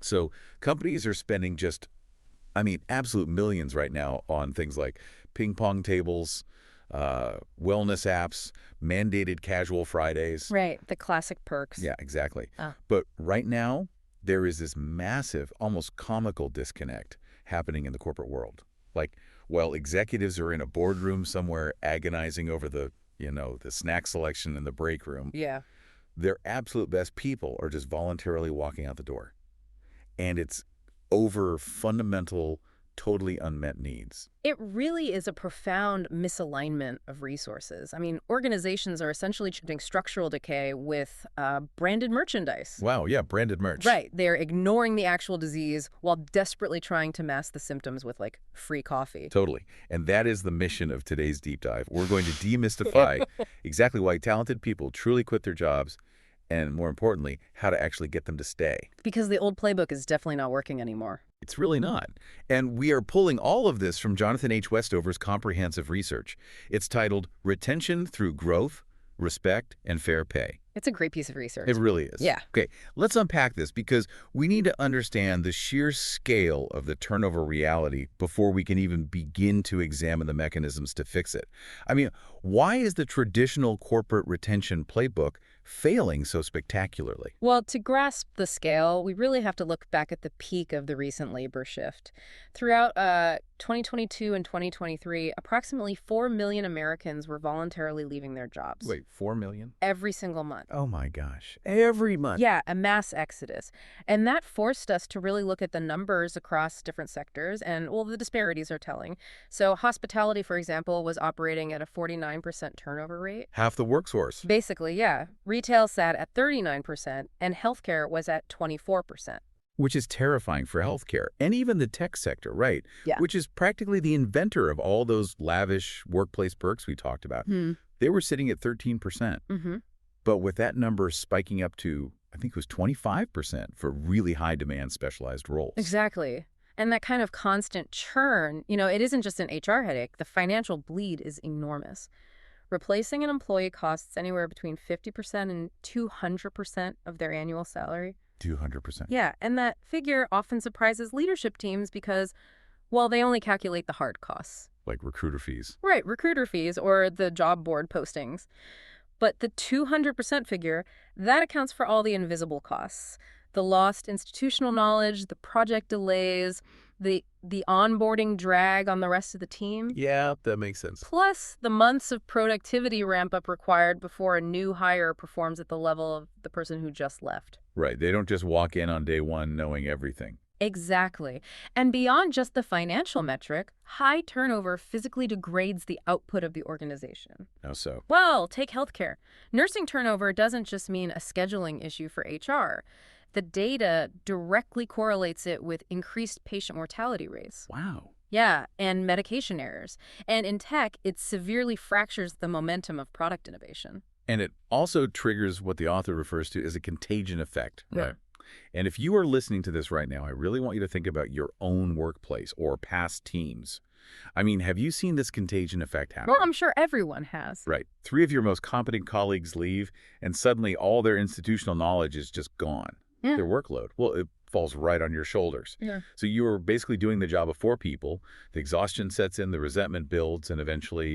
So companies are spending absolute millions right now on things like ping pong tables, wellness apps, mandated casual Fridays. Right, the classic perks. Yeah, exactly. Ah. But right now, there is this massive, almost comical disconnect happening in the corporate world. Like, while executives are in a boardroom somewhere agonizing over the snack selection in the break room, Yeah. their absolute best people are just voluntarily walking out the door. And it's over fundamental, totally unmet needs. It really is a profound misalignment of resources. I mean, organizations are essentially treating structural decay with branded merchandise. Wow, yeah, branded merch. Right. They're ignoring the actual disease while desperately trying to mask the symptoms with, like, free coffee. Totally. And that is the mission of today's deep dive. We're going to demystify exactly why talented people truly quit their jobs, and more importantly, how to actually get them to stay. Because the old playbook is definitely not working anymore. It's really not. And we are pulling all of this from Jonathan H. Westover's comprehensive research. It's titled Retention Through Growth, Respect, and Fair Pay. It's a great piece of research. It really is. Yeah. Okay, let's unpack this because we need to understand the sheer scale of the turnover reality before we can even begin to examine the mechanisms to fix it. I mean, why is the traditional corporate retention playbook failing so spectacularly? Well, to grasp the scale, we really have to look back at the peak of the recent labor shift. Throughout 2022 and 2023, approximately 4 million Americans were voluntarily leaving their jobs. Wait, 4 million? Every single month. Oh my gosh. Every month. Yeah, a mass exodus. And that forced us to really look at the numbers across different sectors, and, well, the disparities are telling. So hospitality, for example, was operating at a 49% turnover rate. Half the workforce. Basically, yeah. Retail sat at 39%, and healthcare was at 24%. Which is terrifying for healthcare, and even the tech sector, right? Yeah. Which is practically the inventor of all those lavish workplace perks we talked about. They were sitting at 13%. But with that number spiking up to, I think it was 25% for really high demand specialized roles. Exactly. And that kind of constant churn, it isn't just an HR headache. The financial bleed is enormous. Replacing an employee costs anywhere between 50% and 200% of their annual salary. 200%. Yeah, and that figure often surprises leadership teams because, well, they only calculate the hard costs. Like recruiter fees. Right, recruiter fees or the job board postings. But the 200% figure, that accounts for all the invisible costs. The lost institutional knowledge, the project delays, the onboarding drag on the rest of the team. Yeah, that makes sense. Plus the months of productivity ramp-up required before a new hire performs at the level of the person who just left. Right. They don't just walk in on day one knowing everything. Exactly. And beyond just the financial metric, high turnover physically degrades the output of the organization. How so? Well, take healthcare. Nursing turnover doesn't just mean a scheduling issue for HR. The data directly correlates it with increased patient mortality rates. Wow. Yeah, and medication errors. And in tech, it severely fractures the momentum of product innovation. And it also triggers what the author refers to as a contagion effect. Yeah. Right. And if you are listening to this right now, I really want you to think about your own workplace or past teams. I mean, have you seen this contagion effect happen? Well, I'm sure everyone has. Right. 3 of your most competent colleagues leave, and suddenly all their institutional knowledge is just gone. Yeah. Their workload. Well, it falls right on your shoulders. Yeah. So you are basically doing the job of 4 people. The exhaustion sets in, the resentment builds, and eventually,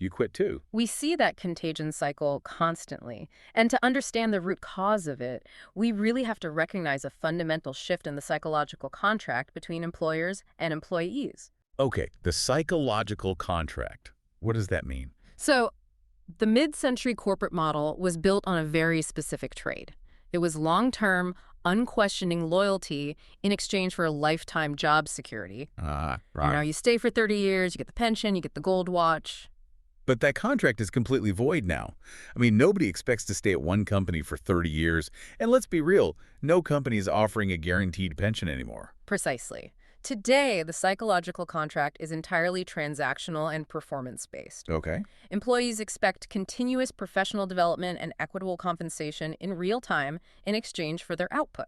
you quit too. We see that contagion cycle constantly. And to understand the root cause of it, we really have to recognize a fundamental shift in the psychological contract between employers and employees. Okay, the psychological contract. What does that mean? So, the mid-century corporate model was built on a very specific trade. It was long-term, unquestioning loyalty in exchange for a lifetime job security. Right. You stay for 30 years, you get the pension, you get the gold watch. But that contract is completely void now. I mean, nobody expects to stay at one company for 30 years. And let's be real, no company is offering a guaranteed pension anymore. Precisely. Today, the psychological contract is entirely transactional and performance-based. Okay. Employees expect continuous professional development and equitable compensation in real time in exchange for their output.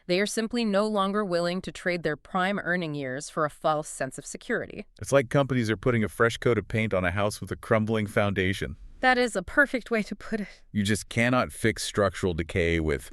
They are simply no longer willing to trade their prime earning years for a false sense of security. It's like companies are putting a fresh coat of paint on a house with a crumbling foundation. That is a perfect way to put it. You just cannot fix structural decay with,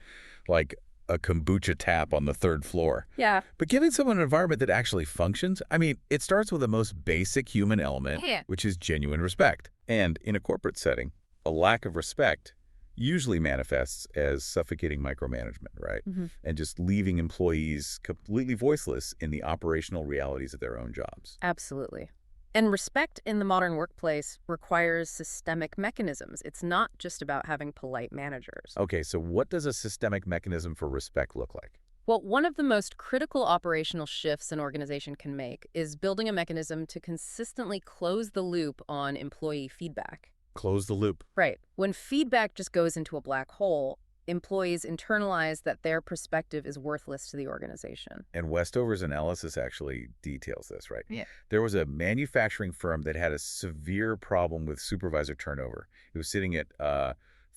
like, a kombucha tap on the third floor. Yeah. But giving someone an environment that actually functions, I mean, it starts with the most basic human element, Yeah. which is genuine respect. And in a corporate setting, a lack of respect usually manifests as suffocating micromanagement, right? And just leaving employees completely voiceless in the operational realities of their own jobs. Absolutely. And respect in the modern workplace requires systemic mechanisms. It's not just about having polite managers. Okay, so what does a systemic mechanism for respect look like? Well, one of the most critical operational shifts an organization can make is building a mechanism to consistently close the loop on employee feedback. Close the loop. Right. When feedback just goes into a black hole, employees internalize that their perspective is worthless to the organization. And Westover's analysis actually details this, right? Yeah. There was a manufacturing firm that had a severe problem with supervisor turnover. It was sitting at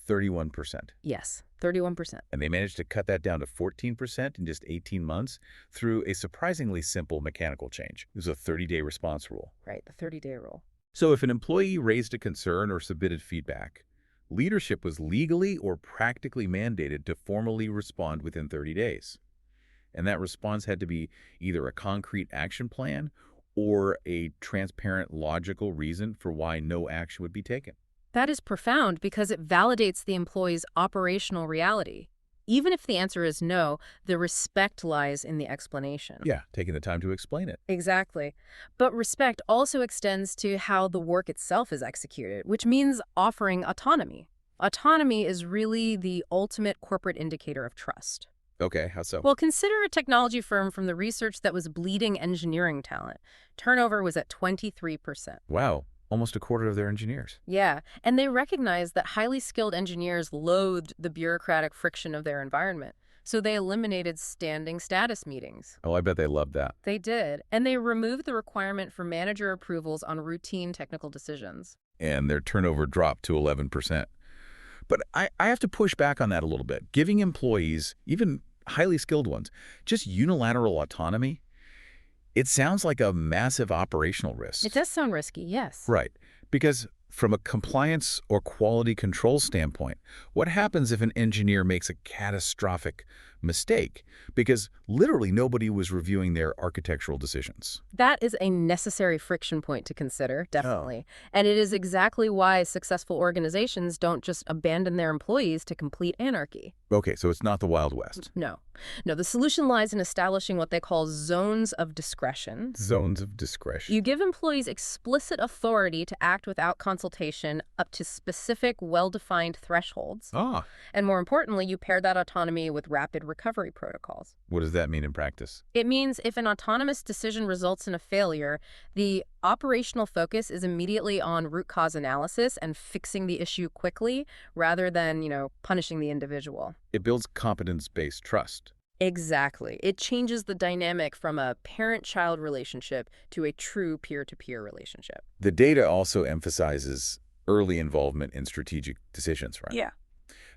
31%. Yes, 31%. And they managed to cut that down to 14% in just 18 months through a surprisingly simple mechanical change. It was a 30-day response rule. Right, the 30-day rule. So if an employee raised a concern or submitted feedback, leadership was legally or practically mandated to formally respond within 30 days. And that response had to be either a concrete action plan or a transparent, logical reason for why no action would be taken. That is profound because it validates the employee's operational reality. Even if the answer is no, the respect lies in the explanation. Yeah, taking the time to explain it. Exactly. But respect also extends to how the work itself is executed, which means offering autonomy. Autonomy is really the ultimate corporate indicator of trust. Okay, how so? Well, consider a technology firm from the research that was bleeding engineering talent. Turnover was at 23%. Wow, almost a quarter of their engineers. Yeah, and they recognized that highly skilled engineers loathed the bureaucratic friction of their environment, so they eliminated standing status meetings. Oh, I bet they loved that. They did, and they removed the requirement for manager approvals on routine technical decisions. And their turnover dropped to 11%. But I have to push back on that a little bit. Giving employees, even highly skilled ones, just unilateral autonomy, it sounds like a massive operational risk. It does sound risky, yes. Right. Because from a compliance or quality control standpoint, what happens if an engineer makes a catastrophic mistake? Because literally nobody was reviewing their architectural decisions. That is a necessary friction point to consider, definitely. And it is exactly why successful organizations don't just abandon their employees to complete anarchy. Okay, so it's not the Wild West. No. No, the solution lies in establishing what they call zones of discretion. Zones of discretion. You give employees explicit authority to act without consultation up to specific, well-defined thresholds. Ah, And more importantly, you pair that autonomy with rapid recovery protocols. what does that mean in practice? It means if an autonomous decision results in a failure, the operational focus is immediately on root cause analysis and fixing the issue quickly rather than, punishing the individual. It builds competence-based trust. Exactly. It changes the dynamic from a parent-child relationship to a true peer-to-peer relationship. The data also emphasizes early involvement in strategic decisions, right? Yeah.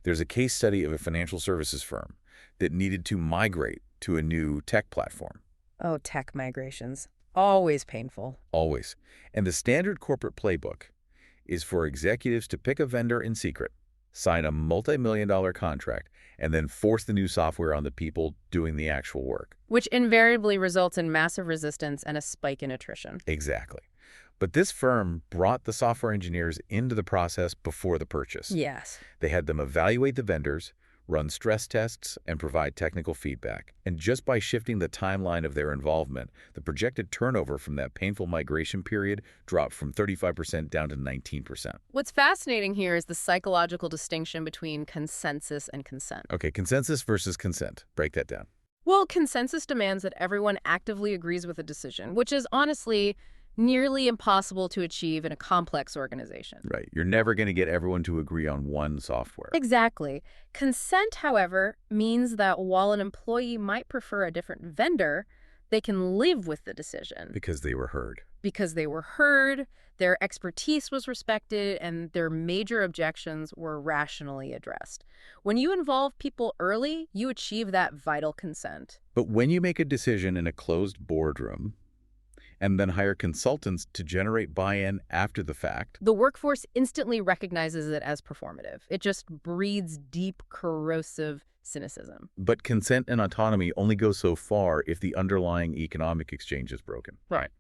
There's a case study of a financial services firm that needed to migrate to a new tech platform. Oh, tech migrations. Always painful. Always. And the standard corporate playbook is for executives to pick a vendor in secret, sign a multi-million-dollar contract, and then force the new software on the people doing the actual work. Which invariably results in massive resistance and a spike in attrition. Exactly. But this firm brought the software engineers into the process before the purchase. Yes. They had them evaluate the vendors, run stress tests, and provide technical feedback. And just by shifting the timeline of their involvement, the projected turnover from that painful migration period dropped from 35% down to 19%. What's fascinating here is the psychological distinction between consensus and consent. Okay, consensus versus consent. Break that down. Well, consensus demands that everyone actively agrees with a decision, which is honestly nearly impossible to achieve in a complex organization. Right. You're never going to get everyone to agree on one software. Exactly. Consent, however, means that while an employee might prefer a different vendor, they can live with the decision. Because they were heard. Because they were heard, their expertise was respected, and their major objections were rationally addressed. When you involve people early, you achieve that vital consent. But when you make a decision in a closed boardroom, and then hire consultants to generate buy-in after the fact, The workforce instantly recognizes it as performative. It just breeds deep, corrosive Cynicism. But consent and autonomy only go so far if the underlying economic exchange is broken. Right.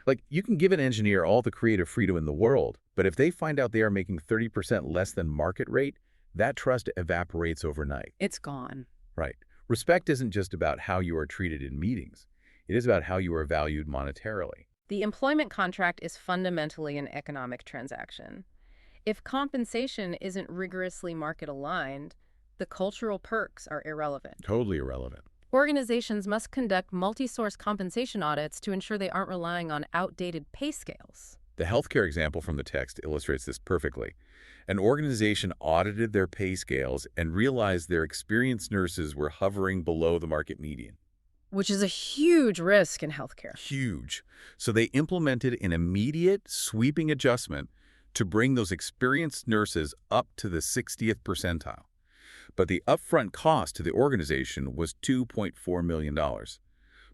Like, you can give an engineer all the creative freedom in the world, but if they find out they are making 30% less than market rate, that trust evaporates overnight. It's gone. Right. Respect isn't just about how you are treated in meetings. It is about how you are valued monetarily. The employment contract is fundamentally an economic transaction. If compensation isn't rigorously market aligned, the cultural perks are irrelevant. Totally irrelevant. Organizations must conduct multi-source compensation audits to ensure they aren't relying on outdated pay scales. The healthcare example from the text illustrates this perfectly. An organization audited their pay scales and realized their experienced nurses were hovering below the market median. Which is a huge risk in healthcare. Huge. So they implemented an immediate, sweeping adjustment to bring those experienced nurses up to the 60th percentile. But the upfront cost to the organization was $2.4 million.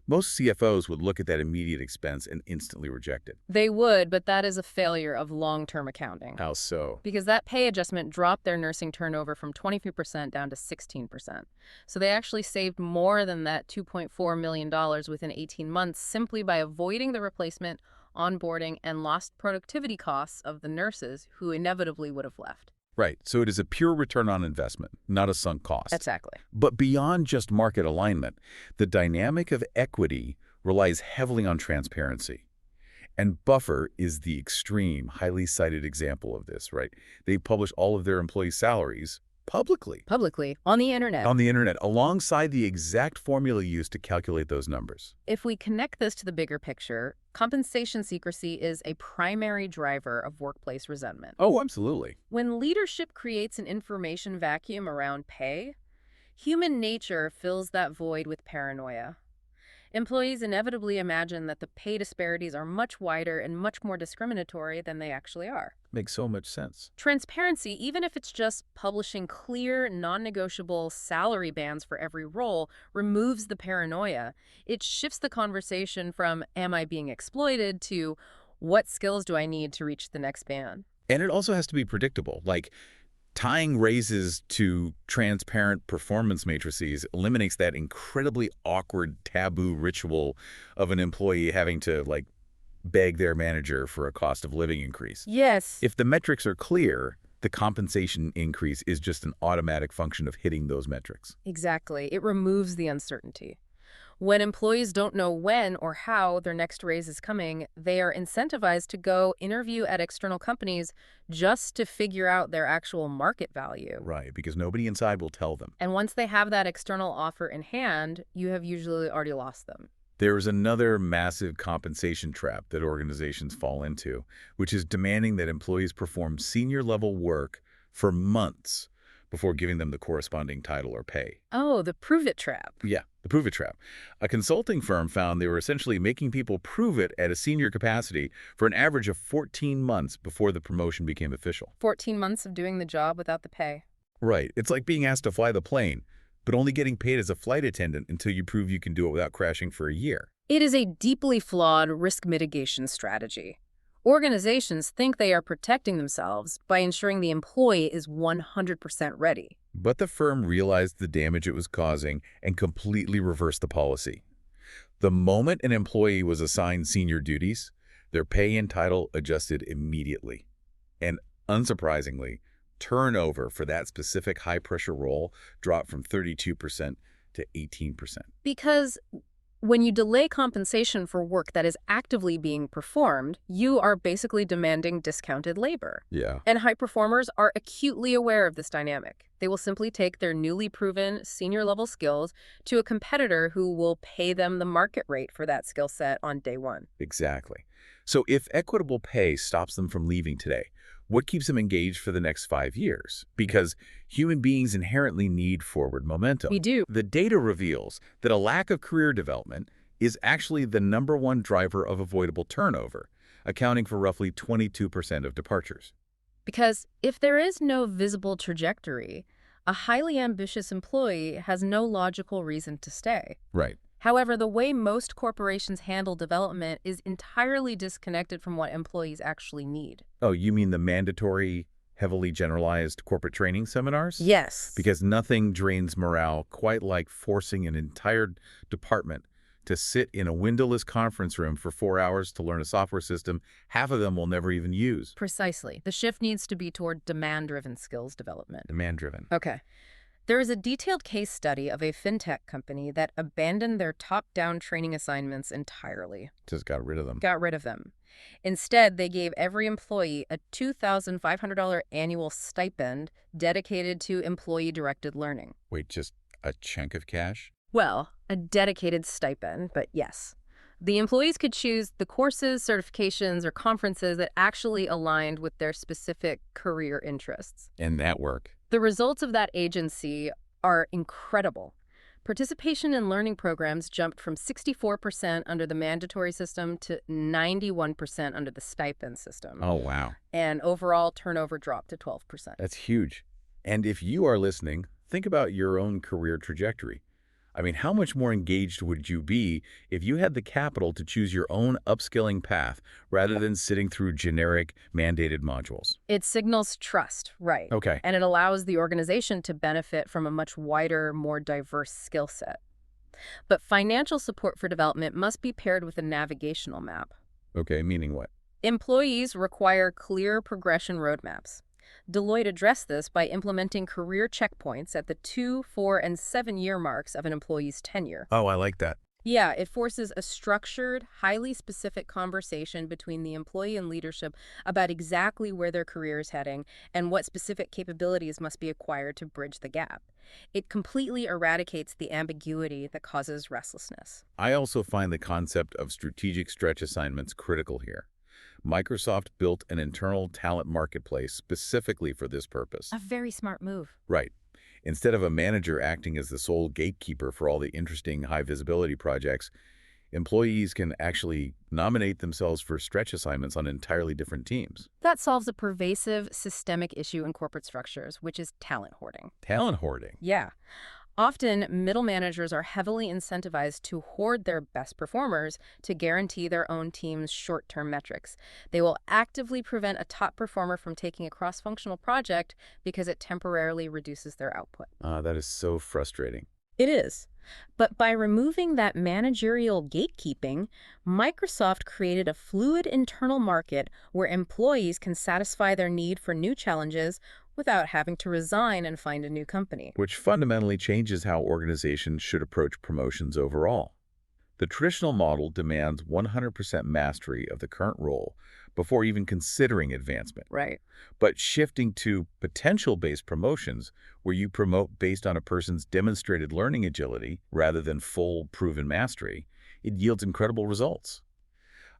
Most CFOs would look at that immediate expense and instantly reject it. They would, but that is a failure of long-term accounting. How so? Because that pay adjustment dropped their nursing turnover from 23% down to 16%. So they actually saved more than that $2.4 million within 18 months simply by avoiding the replacement, onboarding, and lost productivity costs of the nurses who inevitably would have left. Right. So it is a pure return on investment, not a sunk cost. Exactly. But beyond just market alignment, the dynamic of equity relies heavily on transparency. And Buffer is the extreme, highly cited example of this, right? They publish all of their employee salaries publicly. Publicly, on the internet. On the internet, alongside the exact formula used to calculate those numbers. If we connect this to the bigger picture, compensation secrecy is a primary driver of workplace resentment. Oh, absolutely. When leadership creates an information vacuum around pay, human nature fills that void with paranoia. Employees inevitably imagine that the pay disparities are much wider and much more discriminatory than they actually are. Makes so much sense. Transparency, even if it's just publishing clear, non-negotiable salary bands for every role, removes the paranoia. It shifts the conversation from, am I being exploited, to what skills do I need to reach the next band? And it also has to be predictable. Like, tying raises to transparent performance matrices eliminates that incredibly awkward taboo ritual of an employee having to, like, beg their manager for a cost of living increase. Yes. If the metrics are clear, the compensation increase is just an automatic function of hitting those metrics. Exactly. It removes the uncertainty. When employees don't know when or how their next raise is coming, they are incentivized to go interview at external companies just to figure out their actual market value. Right, because nobody inside will tell them. And once they have that external offer in hand, you have usually already lost them. There is another massive compensation trap that organizations fall into, which is demanding that employees perform senior-level work for months before giving them the corresponding title or pay. Oh, the prove it trap. Yeah, the prove it trap. A consulting firm found they were essentially making people prove it at a senior capacity for an average of 14 months before the promotion became official. 14 months of doing the job without the pay. Right. It's like being asked to fly the plane, but only getting paid as a flight attendant until you prove you can do it without crashing for a year. It is a deeply flawed risk mitigation strategy. Organizations think they are protecting themselves by ensuring the employee is 100% ready. But the firm realized the damage it was causing and completely reversed the policy. The moment an employee was assigned senior duties, their pay and title adjusted immediately. And unsurprisingly, turnover for that specific high-pressure role dropped from 32% to 18%. Because when you delay compensation for work that is actively being performed, you are basically demanding discounted labor. Yeah. And high performers are acutely aware of this dynamic. They will simply take their newly proven senior-level skills to a competitor who will pay them the market rate for that skill set on day one. Exactly. So if equitable pay stops them from leaving today, what keeps them engaged for the next 5 years? Because human beings inherently need forward momentum. We do. The data reveals that a lack of career development is actually the #1 driver of avoidable turnover, accounting for roughly 22% of departures. Because if there is no visible trajectory, a highly ambitious employee has no logical reason to stay. Right. However, the way most corporations handle development is entirely disconnected from what employees actually need. Oh, you mean the mandatory heavily generalized corporate training seminars? Yes. Because nothing drains morale quite like forcing an entire department to sit in a windowless conference room for 4 hours to learn a software system half of them will never even use. Precisely. The shift needs to be toward demand-driven skills development. Demand-driven. Okay. There is a detailed case study of a fintech company that abandoned their top-down training assignments entirely. Just got rid of them. Got rid of them. Instead, they gave every employee a $2,500 annual stipend dedicated to employee-directed learning. Wait, just a chunk of cash? Well, a dedicated stipend, but yes. The employees could choose the courses, certifications, or conferences that actually aligned with their specific career interests. And that work. The results of that agency are incredible. Participation in learning programs jumped from 64% under the mandatory system to 91% under the stipend system. Oh, wow. And overall turnover dropped to 12%. That's huge. And if you are listening, think about your own career trajectory. I mean, how much more engaged would you be if you had the capital to choose your own upskilling path rather than sitting through generic mandated modules? It signals trust, right? Okay. And it allows the organization to benefit from a much wider, more diverse skill set. But financial support for development must be paired with a navigational map. Okay, meaning what? Employees require clear progression roadmaps. Deloitte addressed this by implementing career checkpoints at the 2, 4, and 7-year marks of an employee's tenure. Oh, I like that. Yeah, it forces a structured, highly specific conversation between the employee and leadership about exactly where their career is heading and what specific capabilities must be acquired to bridge the gap. It completely eradicates the ambiguity that causes restlessness. I also find the concept of strategic stretch assignments critical here. Microsoft built an internal talent marketplace specifically for this purpose. A very smart move. Right. Instead of a manager acting as the sole gatekeeper for all the interesting high-visibility projects, employees can actually nominate themselves for stretch assignments on entirely different teams. That solves a pervasive, systemic issue in corporate structures, which is talent hoarding. Talent hoarding? Yeah. Often, middle managers are heavily incentivized to hoard their best performers to guarantee their own team's short-term metrics. They will actively prevent a top performer from taking a cross-functional project because it temporarily reduces their output. That is so frustrating. It is. But by removing that managerial gatekeeping, Microsoft created a fluid internal market where employees can satisfy their need for new challenges without having to resign and find a new company. Which fundamentally changes how organizations should approach promotions overall. The traditional model demands 100% mastery of the current role before even considering advancement. Right. But shifting to potential-based promotions, where you promote based on a person's demonstrated learning agility rather than full proven mastery, it yields incredible results.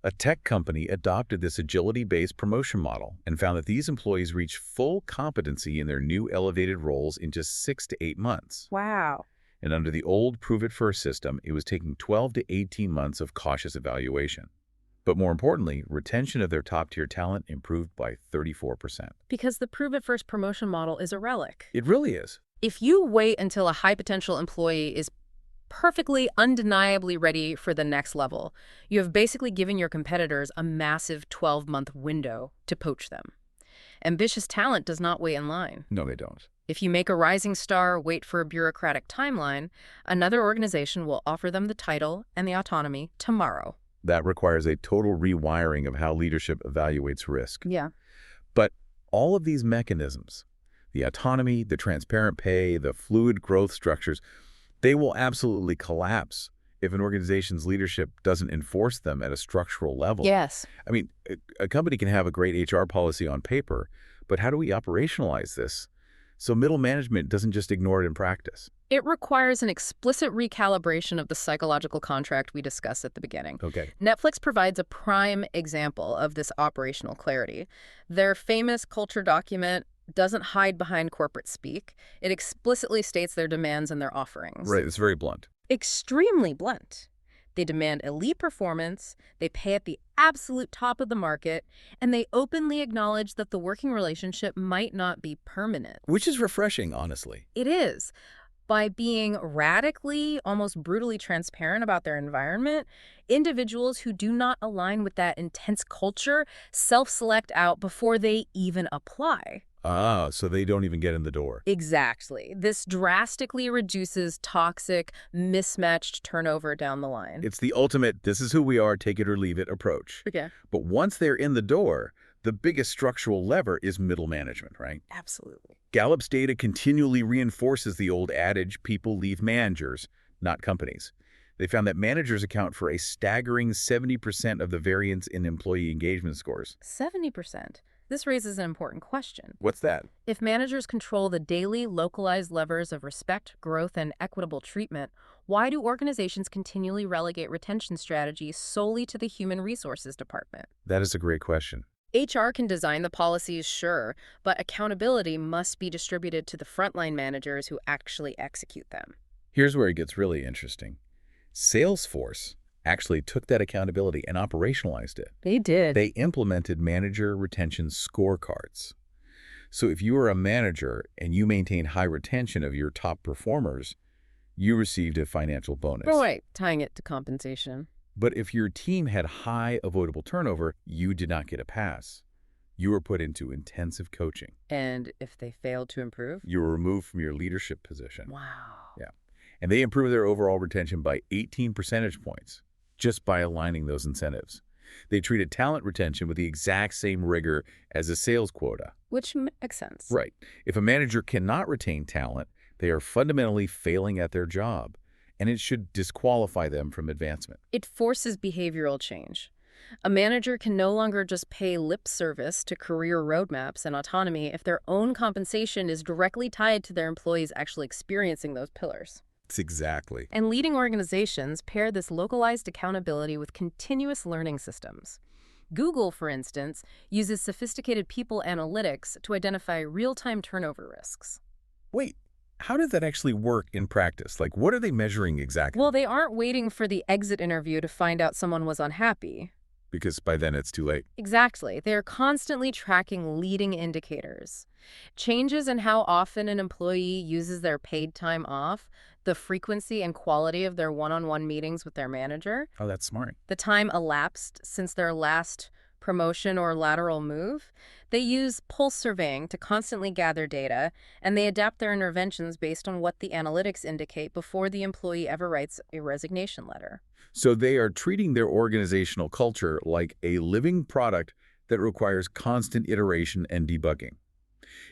A tech company adopted this agility-based promotion model and found that these employees reached full competency in their new elevated roles in just 6 to 8 months. Wow. And under the old prove-it-first system, it was taking 12 to 18 months of cautious evaluation. But more importantly, retention of their top-tier talent improved by 34%. Because the prove-it-first promotion model is a relic. It really is. If you wait until a high-potential employee is perfectly, undeniably ready for the next level, you have basically given your competitors a massive 12-month window to poach them. Ambitious talent does not wait in line. No, they don't. If you make a rising star wait for a bureaucratic timeline, another organization will offer them the title and the autonomy tomorrow. That requires a total rewiring of how leadership evaluates risk. Yeah. But all of these mechanisms, the autonomy, the transparent pay, the fluid growth structures, they will absolutely collapse if an organization's leadership doesn't enforce them at a structural level. Yes. I mean, a company can have a great HR policy on paper, but how do we operationalize this so middle management doesn't just ignore it in practice? It requires an explicit recalibration of the psychological contract we discussed at the beginning. Okay. Netflix provides a prime example of this operational clarity. Their famous culture document doesn't hide behind corporate speak. It explicitly states their demands and their offerings. Right, it's very blunt. Extremely blunt. They demand elite performance, they pay at the absolute top of the market, and they openly acknowledge that the working relationship might not be permanent. Which is refreshing, honestly. It is. By being radically, almost brutally transparent about their environment, individuals who do not align with that intense culture self-select out before they even apply. Ah, so they don't even get in the door. Exactly. This drastically reduces toxic, mismatched turnover down the line. It's the ultimate, this is who we are, take it or leave it approach. Okay. But once they're in the door, the biggest structural lever is middle management, right? Absolutely. Gallup's data continually reinforces the old adage, people leave managers, not companies. They found that managers account for a staggering 70% of the variance in employee engagement scores. 70%. This raises an important question. What's that? If managers control the daily, localized levers of respect, growth, and equitable treatment, why do organizations continually relegate retention strategies solely to the human resources department? That is a great question. HR can design the policies, sure, but accountability must be distributed to the frontline managers who actually execute them. Here's where it gets really interesting. Salesforce actually took that accountability and operationalized it. They did. They implemented manager retention scorecards. So if you were a manager and you maintained high retention of your top performers, you received a financial bonus. Right, tying it to compensation. But if your team had high avoidable turnover, you did not get a pass. You were put into intensive coaching. And if they failed to improve? You were removed from your leadership position. Wow. Yeah. And they improved their overall retention by 18 percentage points just by aligning those incentives. They treated talent retention with the exact same rigor as a sales quota. Which makes sense. Right. If a manager cannot retain talent, they are fundamentally failing at their job, and it should disqualify them from advancement. It forces behavioral change. A manager can no longer just pay lip service to career roadmaps and autonomy if their own compensation is directly tied to their employees actually experiencing those pillars. Exactly. And leading organizations pair this localized accountability with continuous learning systems. Google, for instance, uses sophisticated people analytics to identify real-time turnover risks. Wait, how does that actually work in practice? Like, what are they measuring exactly? Well, they aren't waiting for the exit interview to find out someone was unhappy. Because by then it's too late. Exactly. They're constantly tracking leading indicators. Changes in how often an employee uses their paid time off, the frequency and quality of their one-on-one meetings with their manager, Oh, that's smart. the time elapsed since their last promotion or lateral move. They use pulse surveying to constantly gather data, and they adapt their interventions based on what the analytics indicate before the employee ever writes a resignation letter. So they are treating their organizational culture like a living product that requires constant iteration and debugging.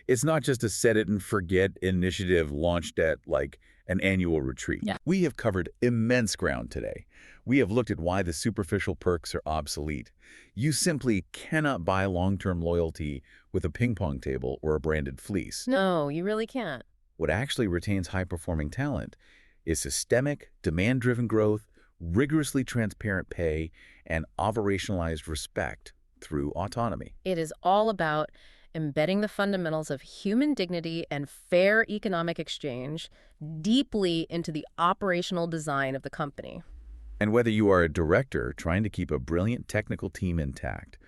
It's not just a set-it-and-forget initiative launched at, like, an annual retreat. Yeah. We have covered immense ground today. We have looked at why the superficial perks are obsolete. You simply cannot buy long-term loyalty with a ping-pong table or a branded fleece. No, you really can't. What actually retains high-performing talent is systemic, demand-driven growth, rigorously transparent pay, and operationalized respect through autonomy. It is all about embedding the fundamentals of human dignity and fair economic exchange deeply into the operational design of the company. And whether you are a director trying to keep a brilliant technical team intact,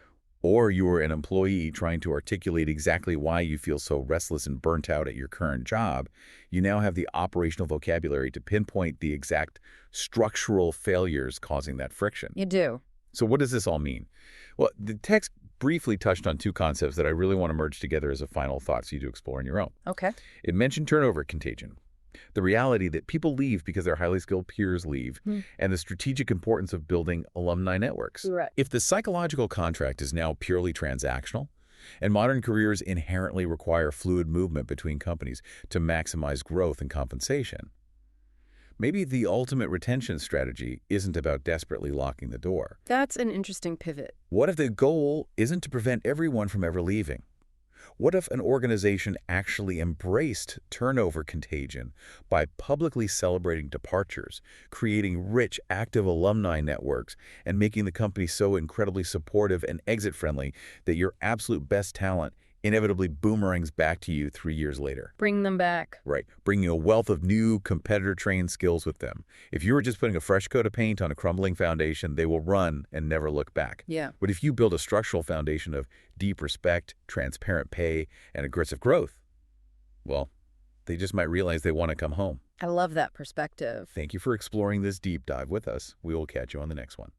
or you are an employee trying to articulate exactly why you feel so restless and burnt out at your current job, you now have the operational vocabulary to pinpoint the exact structural failures causing that friction. You do. So what does this all mean? Well, the text briefly touched on two concepts that I really want to merge together as a final thought for you to explore on your own. Okay. It mentioned turnover contagion, the reality that people leave because their highly skilled peers leave, and the strategic importance of building alumni networks. Right. If the psychological contract is now purely transactional, and modern careers inherently require fluid movement between companies to maximize growth and compensation, maybe the ultimate retention strategy isn't about desperately locking the door. That's an interesting pivot. What if the goal isn't to prevent everyone from ever leaving? What if an organization actually embraced turnover contagion by publicly celebrating departures, creating rich, active alumni networks, and making the company so incredibly supportive and exit-friendly that your absolute best talent inevitably boomerangs back to you 3 years later? Bring them back. Right, bringing a wealth of new competitor-trained skills with them. If you were just putting a fresh coat of paint on a crumbling foundation, they will run and never look back. Yeah. But if you build a structural foundation of deep respect, transparent pay, and aggressive growth, well, they just might realize they want to come home. I love that perspective. Thank you for exploring this deep dive with us. We will catch you on the next one.